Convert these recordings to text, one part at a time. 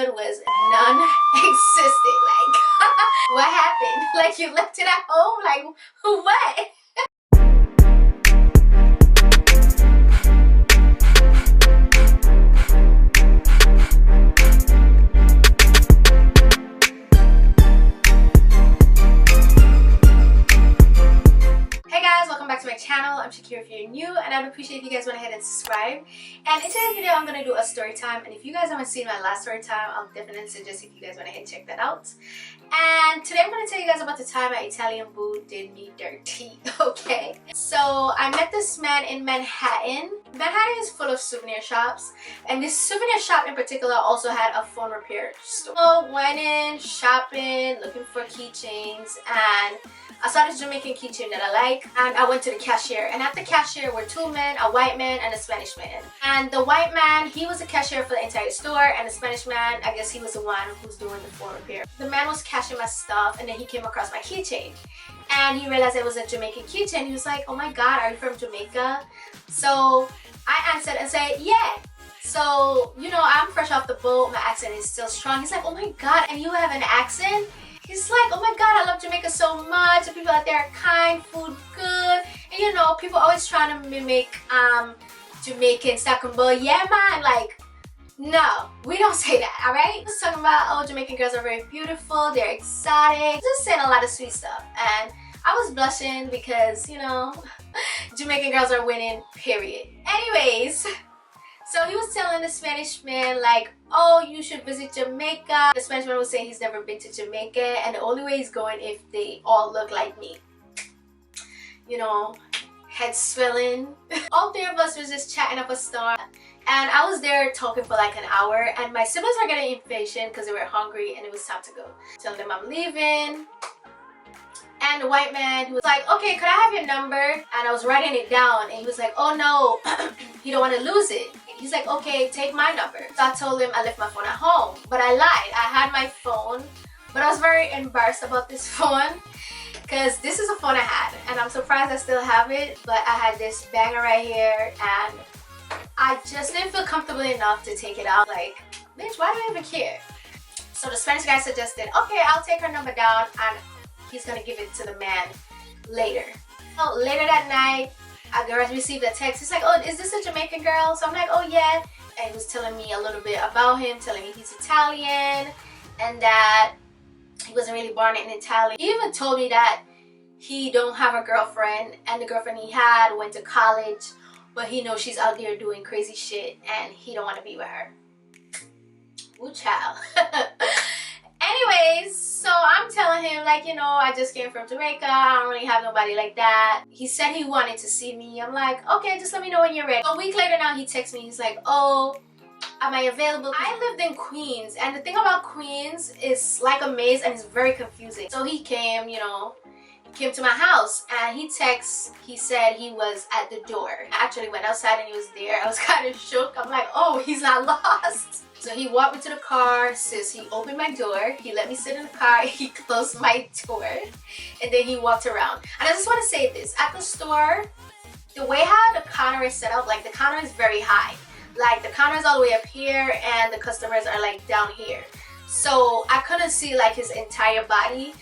phone was non-existent. Like, what happened? Like, you left it at home? Like, what? Channel. I'm Shakera if you're new, and I'd appreciate if you guys went ahead and subscribe. And in today's video I'm gonna do a story time, and if you guys haven't seen my last story time, I'll definitely suggest if you guys went ahead and check that out. And today I'm gonna tell you guys about the time my Italian boo did me dirty. Okay, so I met this man in Manhattan. Manhattan is full of souvenir shops, and this souvenir shop in particular also had a phone repair store. So went in shopping, looking for keychains, and I saw this Jamaican keychain that I like, and I went to the cashier, and at the cashier were two men, a white man and a Spanish man. And the white man, he was the cashier for the entire store, and the Spanish man, I guess he was the one who's doing the phone repair. The man was cashing my stuff, and then he came across my keychain, and he realized it was a Jamaican keychain. He was like, "Oh my god, are you from Jamaica?" So I answered and said, "Yeah." So, you know, I'm fresh off the boat, my accent is still strong. He's like, "Oh my god, and you have an accent?" He's like, "Oh my god, I love Jamaica so much. The people out there are kind, food good." And you know, people always trying to mimic Jamaicans talking about, "Yeah man," like, no, we don't say that, alright? Just talking about, oh, Jamaican girls are very beautiful, they're exotic. Just saying a lot of sweet stuff. And I was blushing because, you know, Jamaican girls are winning, period. Anyways, so he was telling the Spanish man like, "Oh, you should visit Jamaica." The Spanish man was saying he's never been to Jamaica, and the only way he's going if they all look like me. You know, head swelling. All three of us was just chatting up a storm, and I was there talking for like an hour, and my siblings were getting impatient because they were hungry and it was time to go. Telling them I'm leaving. And the white man, he was like, "Okay, could I have your number?" And I was writing it down, and he was like, "Oh no, you don't want to lose it." He's like, "Okay, take my number." So I told him I left my phone at home, but I lied. I had my phone, but I was very embarrassed about this phone because this is a phone I had, and I'm surprised I still have it. But I had this banger right here, and I just didn't feel comfortable enough to take it out. Like, bitch, why do I even care? So the Spanish guy suggested, "Okay, I'll take her number down, and he's gonna give it to the man later." So later that night, I received a text. He's like, "Oh, is this a Jamaican girl?" So I'm like, "Oh yeah." And he was telling me a little bit about him, telling me he's Italian and that he wasn't really born in Italy. He even told me that he don't have a girlfriend, and the girlfriend he had went to college, but he knows she's out there doing crazy shit and he don't want to be with her. Ooh, child. Anyways, so I'm telling him like, you know, I just came from Jamaica, I don't really have nobody like that. He said he wanted to see me. I'm like, "Okay, just let me know when you're ready." A week later now, he texts me. He's like, "Oh, am I available?" I lived in Queens, and the thing about Queens is like a maze and it's very confusing. So he came, you know, he came to my house, and he said he was at the door. I actually went outside and he was there. I was kind of shook. I'm like, "Oh, he's not lost." So he walked me to the car, sis, he opened my door, he let me sit in the car, he closed my door, and then he walked around. And I just want to say this, at the store, the way how the counter is set up, like the counter is very high. Like the counter is all the way up here and the customers are like down here. So I couldn't see like his entire body.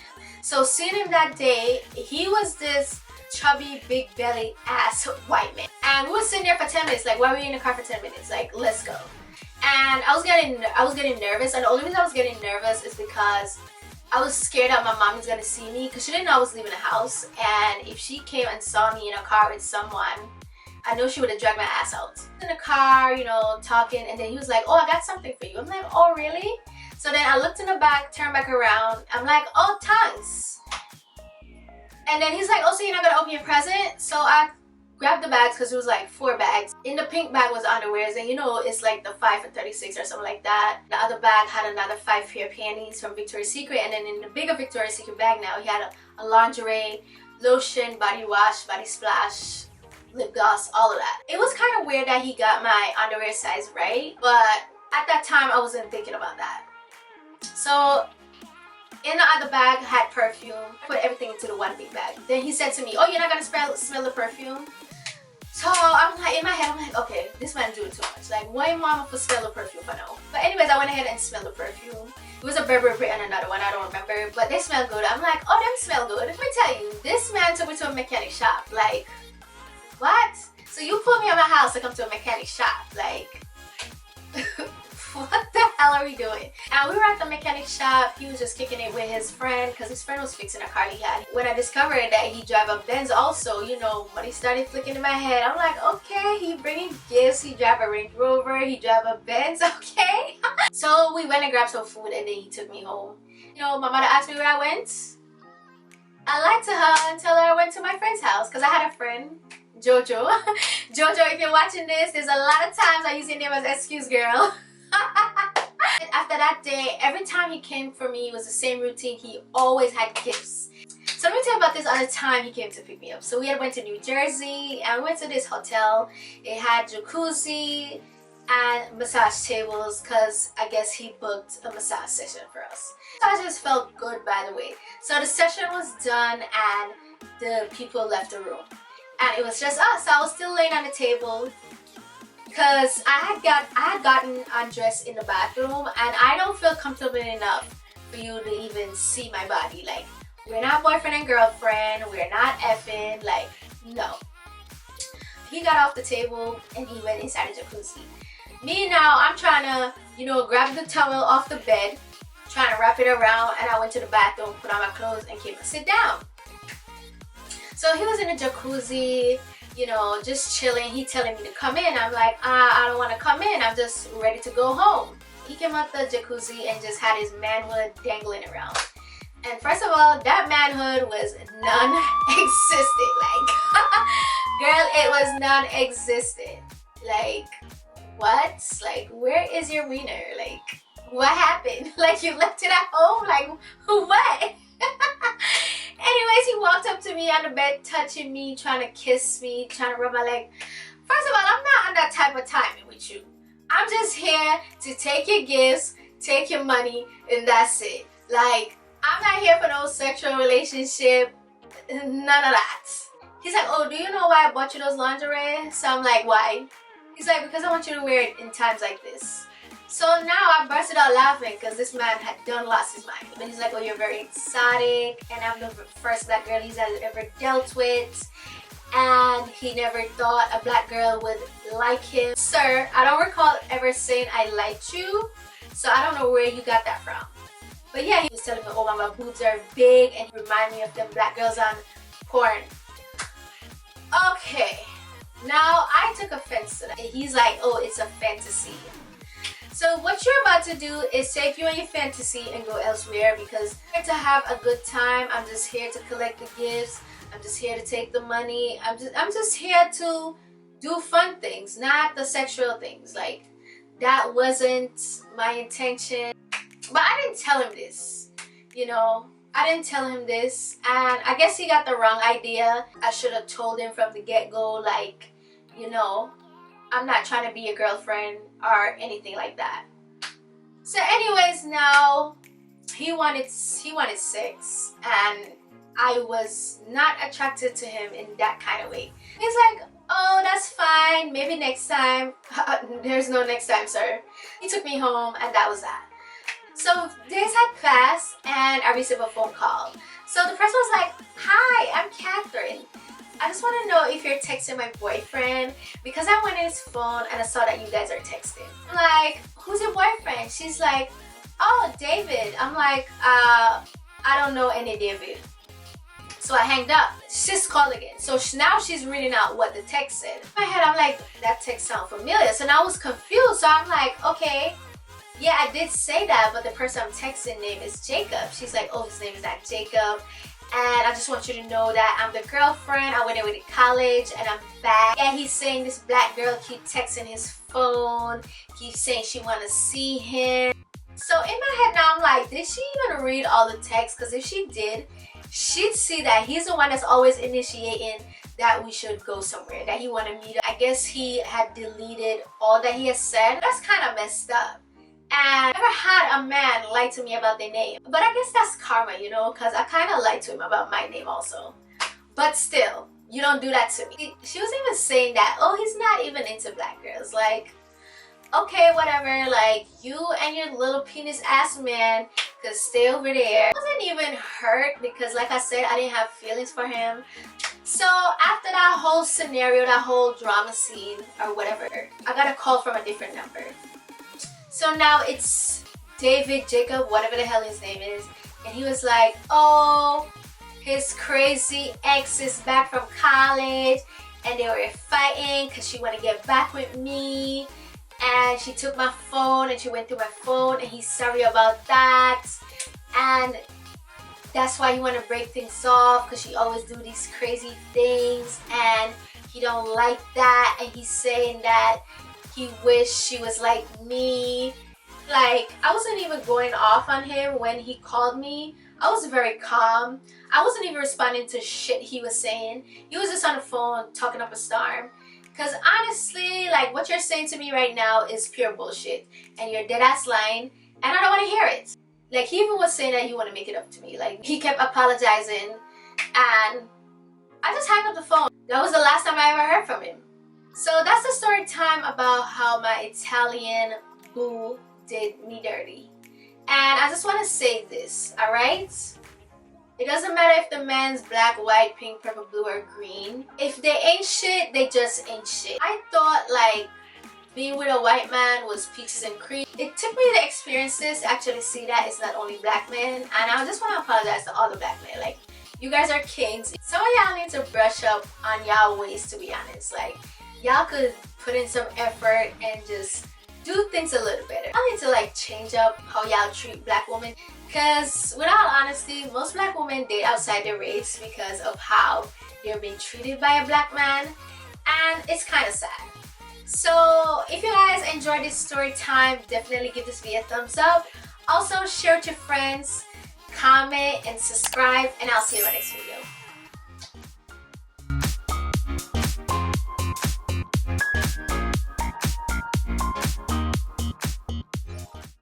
So seeing him that day, he was this chubby, big belly ass white man. And we were sitting there for 10 minutes, like, "Why were you in the car for 10 minutes? Like, let's go." And I was getting nervous, and the only reason I was getting nervous is because I was scared that my mom was gonna see me, because she didn't know I was leaving the house, and if she came and saw me in a car with someone, I know she would have dragged my ass out. In the car, you know, talking, and then he was like, "Oh, I got something for you." I'm like, "Oh, really?" So then I looked in the back, turned back around, I'm like, "Oh, thanks." And then he's like, "Oh, so you're not gonna open your present?" So I grabbed the bags, because it was like 4 bags. In the pink bag was underwears, and you know it's like the 5 for 36 or something like that. The other bag had another 5 pair of panties from Victoria's Secret, and then in the bigger Victoria's Secret bag now he had a lingerie, lotion, body wash, body splash, lip gloss, all of that. It was kind of weird that he got my underwear size right, but at that time I wasn't thinking about that. So in the other bag had perfume. I put everything into the one big bag. Then he said to me, "Oh, you're not gonna smell the perfume?" So I'm like, in my head, I'm like, okay, this man doing too much. Like, why mama for smell the perfume for now? But anyways, I went ahead and smelled the perfume. It was a Burberry and another one, I don't remember, but they smell good. I'm like, oh, them smell good. Let me tell you, this man took me to a mechanic shop. Like, what? So you put me at my house to come to a mechanic shop? Like, what the hell are we doing? And we were at the mechanic shop. He was just kicking it with his friend because his friend was fixing a car he had. When I discovered that he drive a Benz also, you know, money started flicking in my head. I'm like, okay, he bringing gifts. He drive a Range Rover. He drive a Benz. Okay. So we went and grabbed some food and then he took me home. You know, my mother asked me where I went. I lied to her and told her I went to my friend's house because I had a friend, Jojo. Jojo, if you're watching this, there's a lot of times I use your name as excuse, girl. After that day, every time he came for me, it was the same routine. He always had gifts. So let me tell you about this other time he came to pick me up. So we had went to New Jersey and we went to this hotel. It had jacuzzi and massage tables because I guess he booked a massage session for us. Massages felt good, by the way. So the session was done and the people left the room. And it was just us. So I was still laying on the table because I had gotten undressed in the bathroom and I don't feel comfortable enough for you to even see my body. Like, we're not boyfriend and girlfriend, we're not effing, like, no. He got off the table and he went inside the jacuzzi. Me now, I'm trying to, you know, grab the towel off the bed, trying to wrap it around, and I went to the bathroom, put on my clothes and came to sit down. So he was in the jacuzzi, you know, just chilling. He telling me to come in. I'm like, I don't want to come in. I'm just ready to go home. He came out the jacuzzi and just had his manhood dangling around. And first of all, that manhood was non-existent. Like, girl, it was non-existent. Like, what? Like, where is your wiener? Like, what happened? Like, you left it at home? Like, what? Anyways, he walked up to me on the bed, touching me, trying to kiss me, trying to rub my leg. First of all, I'm not on that type of timing with you. I'm just here to take your gifts, take your money, and that's it. Like, I'm not here for no sexual relationship, none of that. He's like, oh, do you know why I bought you those lingerie? So I'm like, why? He's like, because I want you to wear it in times like this. So now I bursted out laughing because this man had lost his mind. But he's like, oh, you're very exotic and I'm the first black girl he's ever dealt with. And he never thought a black girl would like him. Sir, I don't recall ever saying I liked you. So I don't know where you got that from. But yeah, he was telling me, oh, my boobs are big and remind me of them black girls on porn. Okay, now I took offense to that. He's like, oh, it's a fantasy. So what you're about to do is take you and your fantasy and go elsewhere because I'm here to have a good time. I'm just here to collect the gifts. I'm just here to take the money. I'm just here to do fun things, not the sexual things. Like, that wasn't my intention. But I didn't tell him this, you know. I didn't tell him this and I guess he got the wrong idea. I should have told him from the get-go, like, you know, I'm not trying to be your girlfriend or anything like that. So anyways, now he wanted sex and I was not attracted to him in that kind of way. He's like, oh, that's fine, maybe next time. There's no next time, sir. He took me home and that was that. So days had passed and I received a phone call. So the person was like, hi, I'm Catherine. I just want to know if you're texting my boyfriend because I went in his phone and I saw that you guys are texting. I'm like, who's your boyfriend? She's like, oh, David. I'm like, I don't know any David. So I hanged up. She's called again. So now she's reading out what the text said. In my head, I'm like, that text sounds familiar. So now I was confused. So I'm like, okay, yeah, I did say that, but the person I'm texting name is Jacob. She's like, oh, his name is not Jacob. And I just want you to know that I'm the girlfriend. I went away to college and I'm back. And he's saying this black girl keep texting his phone. Keeps saying she want to see him. So in my head now I'm like, did she even read all the texts? Because if she did, she'd see that he's the one that's always initiating that we should go somewhere, that he wanted me to. I guess he had deleted all that he has said. That's kind of messed up. And I never had a man lie to me about their name. But I guess that's karma, you know, because I kind of lied to him about my name also. But still, you don't do that to me. She was even saying that, oh, he's not even into black girls. Like, okay, whatever, like, you and your little penis ass man could stay over there. I wasn't even hurt because, like I said, I didn't have feelings for him. So after that whole scenario, that whole drama scene or whatever, I got a call from a different number. So now it's David Jacob, whatever the hell his name is, and he was like, oh, his crazy ex is back from college and they were fighting because she wanted to get back with me, and she took my phone and she went through my phone and he's sorry about that, and that's why he want to break things off because she always do these crazy things and he don't like that, and he's saying that he wish she was like me. Like, I wasn't even going off on him when he called me. I was very calm. I wasn't even responding to shit he was saying. He was just on the phone talking up a storm. Because honestly, like, what you're saying to me right now is pure bullshit. And you're dead ass lying. And I don't want to hear it. Like, he even was saying that he want to make it up to me. Like, he kept apologizing. And I just hung up the phone. That was the last time I ever heard from him. So that's the story time about how my Italian boo did me dirty. And I just want to say this, alright? It doesn't matter if the man's black, white, pink, purple, blue, or green. If they ain't shit, they just ain't shit. I thought, like, being with a white man was peaches and cream. It took me to experience this to actually see that it's not only black men. And I just want to apologize to all the black men. Like, you guys are kings. Some of y'all need to brush up on y'all ways, to be honest. Like, y'all could put in some effort and just do things a little better. I need to, like, change up how y'all treat black women, because without honesty, most black women date outside their race because of how they're being treated by a black man, and it's kind of sad. So if you guys enjoyed this story time, definitely give this video a thumbs up. Also share it with your friends, comment and subscribe, and I'll see you in my next video.